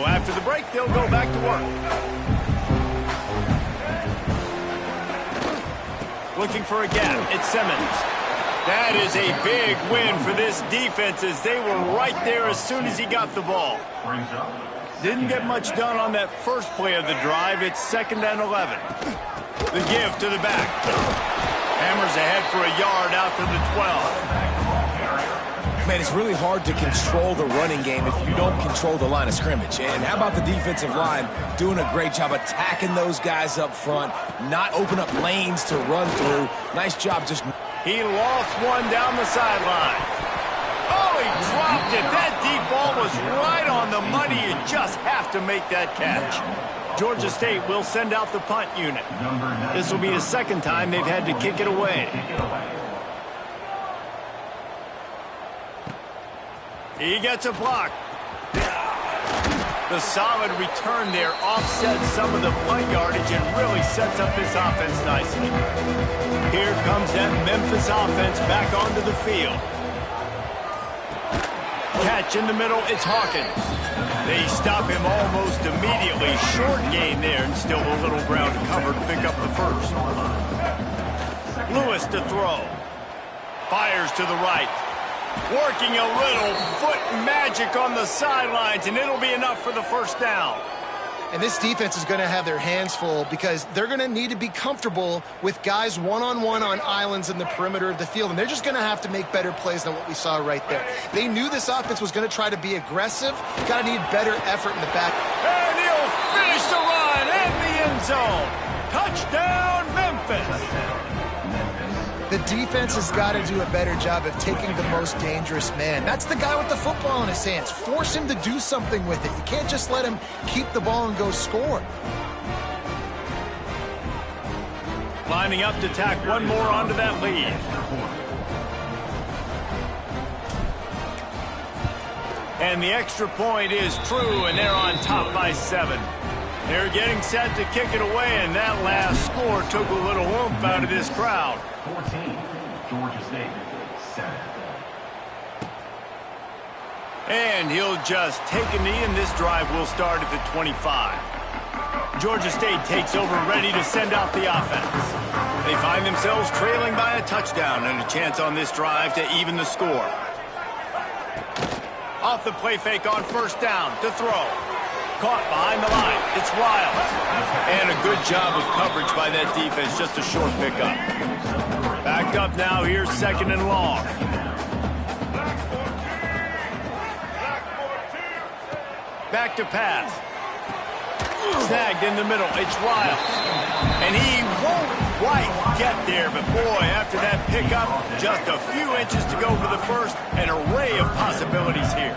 After the break, they'll go back to work. Looking for a gap. It's Simmons. That is a big win for this defense as they were right there as soon as he got the ball. Didn't get much done on that first play of the drive. It's 2nd and 11. The give to the back. Hammers ahead for a yard out to the 12. Man, it's really hard to control the running game if you don't control the line of scrimmage. And how about the defensive line doing a great job attacking those guys up front, not open up lanes to run through. Nice job just... He lost one down the sideline. Oh, he dropped it. That deep ball was right on the money. You just have to make that catch. Georgia State will send out the punt unit. This will be the 2nd time they've had to kick it away. He gets a block. The solid return there offsets some of the punt yardage and really sets up this offense nicely. Here comes that Memphis offense back onto the field. Catch in the middle, it's Hawkins. They stop him almost immediately. Short gain there and still a little ground covered to pick up the first. Lewis to throw. Fires to the right. Working a little foot magic on the sidelines, and it'll be enough for the first down. And this defense is going to have their hands full because they're going to need to be comfortable with guys one-on-one on islands in the perimeter of the field, and they're just going to have to make better plays than what we saw right there. They knew this offense was going to try to be aggressive. Got to need better effort in the back. And he'll finish the run in the end zone. Touchdown, Memphis. The defense has got to do a better job of taking the most dangerous man. That's the guy with the football in his hands. Force him to do something with it. You can't just let him keep the ball and go score. Lining up to tack one more onto that lead. And the extra point is true, and they're on top by 7. They're getting set to kick it away, and that last score took a little oomph out of this crowd. 14, Georgia State, 7. And he'll just take a knee, and this drive will start at the 25. Georgia State takes over, ready to send out the offense. They find themselves trailing by a touchdown and a chance on this drive to even the score. Off the play fake on first down to throw. Caught behind the line. It's Riles. And a good job of coverage by that defense. Just a short pickup. Back up now. Here's 2nd and long. Back to pass. Snagged in the middle. It's Riles. And he won't quite get there. But boy, after that pickup, just a few inches to go for the first. An array of possibilities here.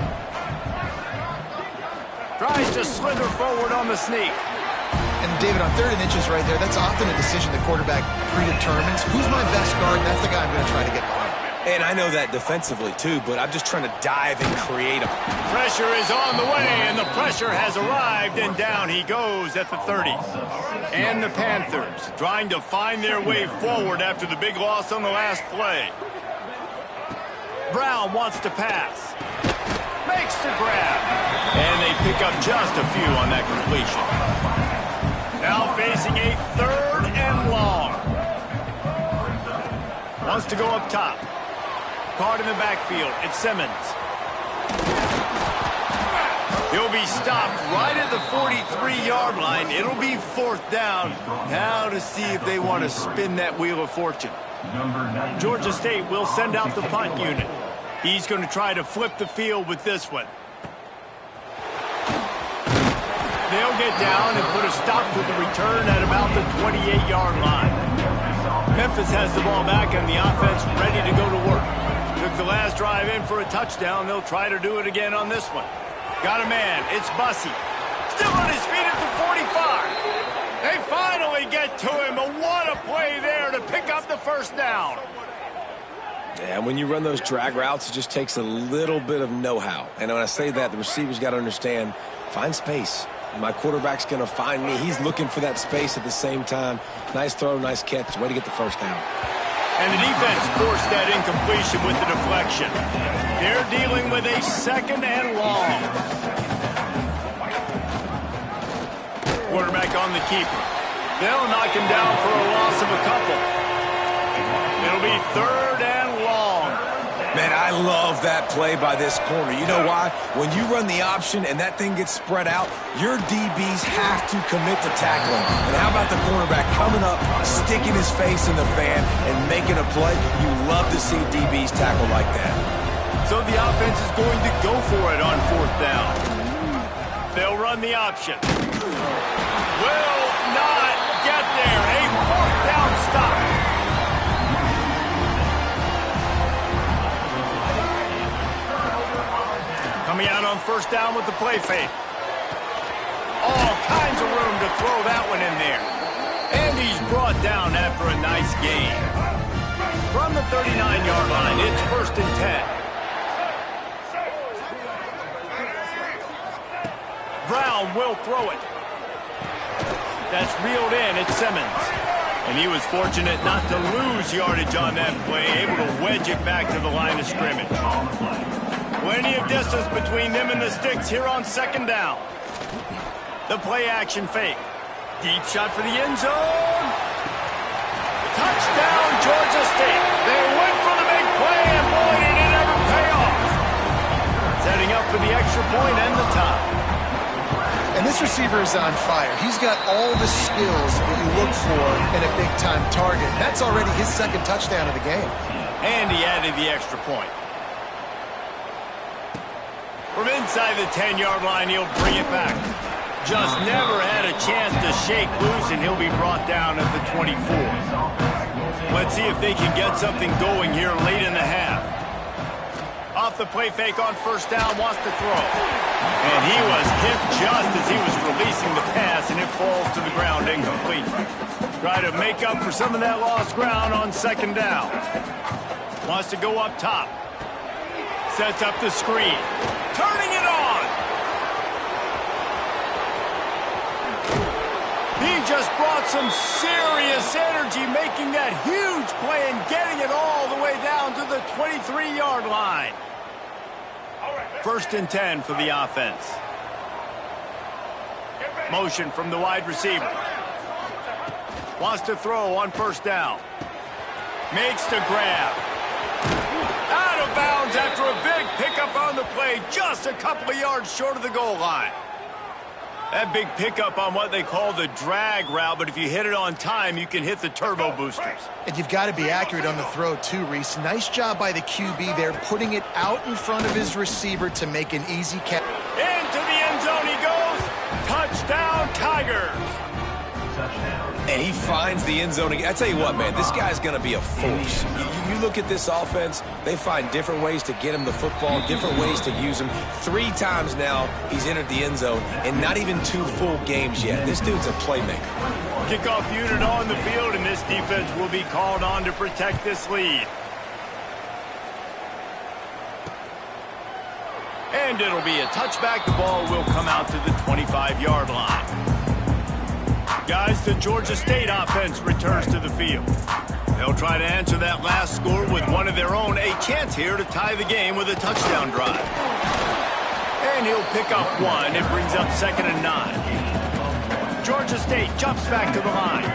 Tries to slither forward on the sneak. And David, on 3rd and inches right there, that's often a decision the quarterback predetermines. Who's my best guard? That's the guy I'm going to try to get behind. And I know that defensively, too, but I'm just trying to dive and create a... Pressure is on the way, and the pressure has arrived, and down he goes at the 30. And the Panthers trying to find their way forward after the big loss on the last play. Brown wants to pass. Makes the grab. And they pick up just a few on that completion. Now facing a 3rd and long. Wants to go up top. Caught in the backfield. It's Simmons. He'll be stopped right at the 43-yard line. It'll be 4th down. Now to see if they want to spin that wheel of fortune. Georgia State will send out the punt unit. He's going to try to flip the field with this one. They'll get down and put a stop to the return at about the 28-yard line. Memphis has the ball back and the offense ready to go to work. Took the last drive in for a touchdown. They'll try to do it again on this one. Got a man. It's Bussey. Still on his feet at the 45. They finally get to him. But what a play there to pick up the first down. Yeah, when you run those drag routes, it just takes a little bit of know-how. And when I say that, the receiver's got to understand, find space. My quarterback's going to find me. He's looking for that space at the same time. Nice throw, nice catch. Way to get the first down. And the defense forced that incompletion with the deflection. They're dealing with a 2nd and long. Quarterback on the keeper. They'll knock him down for a loss of a couple. It'll be 3rd and long. Man, I love that play by this corner. You know why? When you run the option and that thing gets spread out, your DBs have to commit to tackling. And how about the cornerback coming up, sticking his face in the fan, and making a play? You love to see DBs tackle like that. So the offense is going to go for it on 4th down. They'll run the option. Will not get there. A 4th down stop. Coming out on 1st down with the play fake. All kinds of room to throw that one in there. And he's brought down after a nice gain. From the 39-yard line, it's 1st and 10. Brown will throw it. That's reeled in. It's Simmons. And he was fortunate not to lose yardage on that play, able to wedge it back to the line of scrimmage. Plenty of distance between them and the sticks here on 2nd down. The play action fake. Deep shot for the end zone. Touchdown, Georgia State. They went for the big play, and boy, did it ever pay off. Setting up for the extra point and the tie. And this receiver is on fire. He's got all the skills that you look for in a big-time target. That's already his 2nd touchdown of the game. And he added the extra point. From inside the 10-yard line, he'll bring it back. Just never had a chance to shake loose, and he'll be brought down at the 24. Let's see if they can get something going here late in the half. Off the play fake on 1st down, wants to throw. And he was hit just as he was releasing the pass, and it falls to the ground incomplete. Try to make up for some of that lost ground on 2nd down. Wants to go up top. Sets up the screen. Turning it on. He just brought some serious energy, making that huge play and getting it all the way down to the 23-yard line. 1st and 10 for the offense. Motion from the wide receiver. Wants to throw on 1st down. Makes the grab. Out of bounds after a big pickup on the play, just a couple of yards short of the goal line. That big pickup on what they call the drag route, but if you hit it on time, you can hit the turbo boosters. And you've got to be accurate on the throw, too, Reese. Nice job by the QB there, putting it out in front of his receiver to make an easy catch. Into the end zone he goes. Touchdown, Tigers. And he finds the end zone. I tell you what, man, this guy's going to be a force. You look at this offense, they find different ways to get him the football, different ways to use him. 3 times now he's entered the end zone, and not even 2 full games yet. This dude's a playmaker. Kickoff unit on the field, and this defense will be called on to protect this lead. And it'll be a touchback. The ball will come out to the 25-yard line. Guys, the Georgia State offense returns to the field. They'll try to answer that last score with one of their own. A chance here to tie the game with a touchdown drive. And he'll pick up 1. It brings up 2nd and 9. Georgia State jumps back to the line.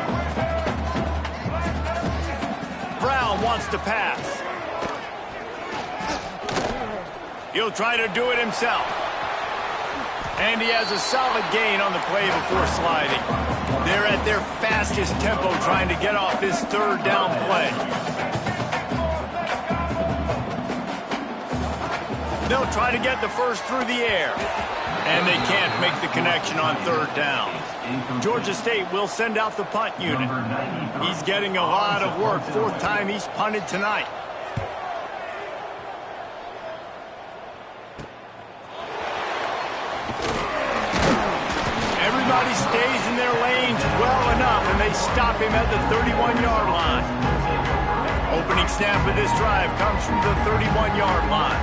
Brown wants to pass. He'll try to do it himself. And he has a solid gain on the play before sliding. They're at their fastest tempo trying to get off this 3rd down play. They'll try to get the first through the air. And they can't make the connection on 3rd down. Georgia State will send out the punt unit. He's getting a lot of work. 4th time he's punted tonight. Everybody stays in their lanes well enough, and they stop him at the 31-yard line. Opening snap of this drive comes from the 31-yard line.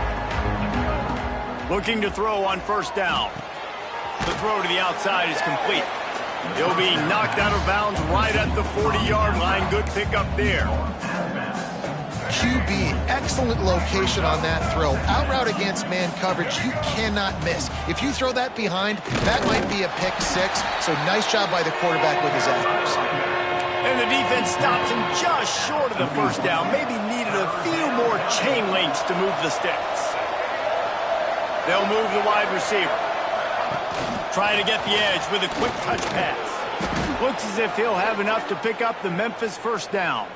Looking to throw on 1st down. The throw to the outside is complete. He'll be knocked out of bounds right at the 40-yard line. Good pickup there. QB, excellent location on that throw. Out route against man coverage, you cannot miss. If you throw that behind, that might be a pick six. So nice job by the quarterback with his accuracy. And the defense stops him just short of the first down. Maybe needed a few more chain links to move the sticks. They'll move the wide receiver. Try to get the edge with a quick touch pass. Looks as if he'll have enough to pick up the Memphis first down.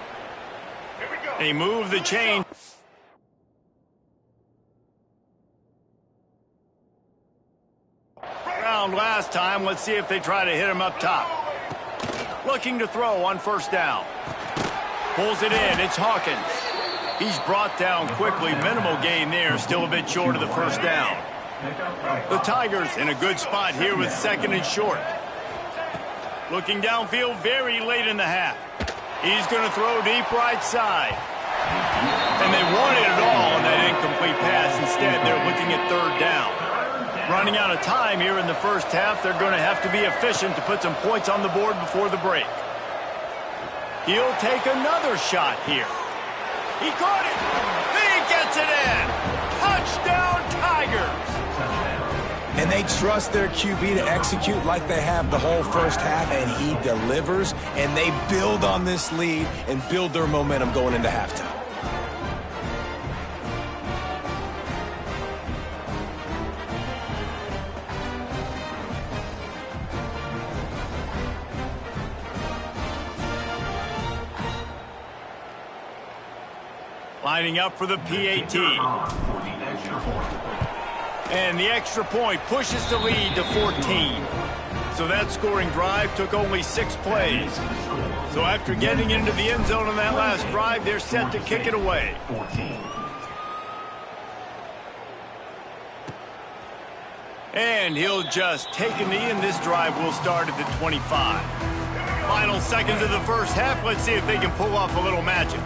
They move the chain. Round last time. Let's see if they try to hit him up top. Looking to throw on first down. Pulls it in. It's Hawkins. He's brought down quickly. Minimal gain there. Still a bit short of the first down. The Tigers in a good spot here with second and short. Looking downfield very late in the half. He's going to throw deep right side. And they wanted it all on that incomplete pass. Instead, they're looking at third down. Running out of time here in the first half. They're going to have to be efficient to put some points on the board before the break. He'll take another shot here. He caught it. He gets it in. Touchdown, Tigers. And they trust their QB to execute like they have the whole first half, and he delivers, and they build on this lead and build their momentum going into halftime. Lining up for the PAT. And the extra point pushes the lead to 14. So that scoring drive took only 6 plays. So after getting into the end zone on that last drive, they're set to kick it away. And he'll just take a knee, and this drive will start at the 25. Final seconds of the first half. Let's see if they can pull off a little magic.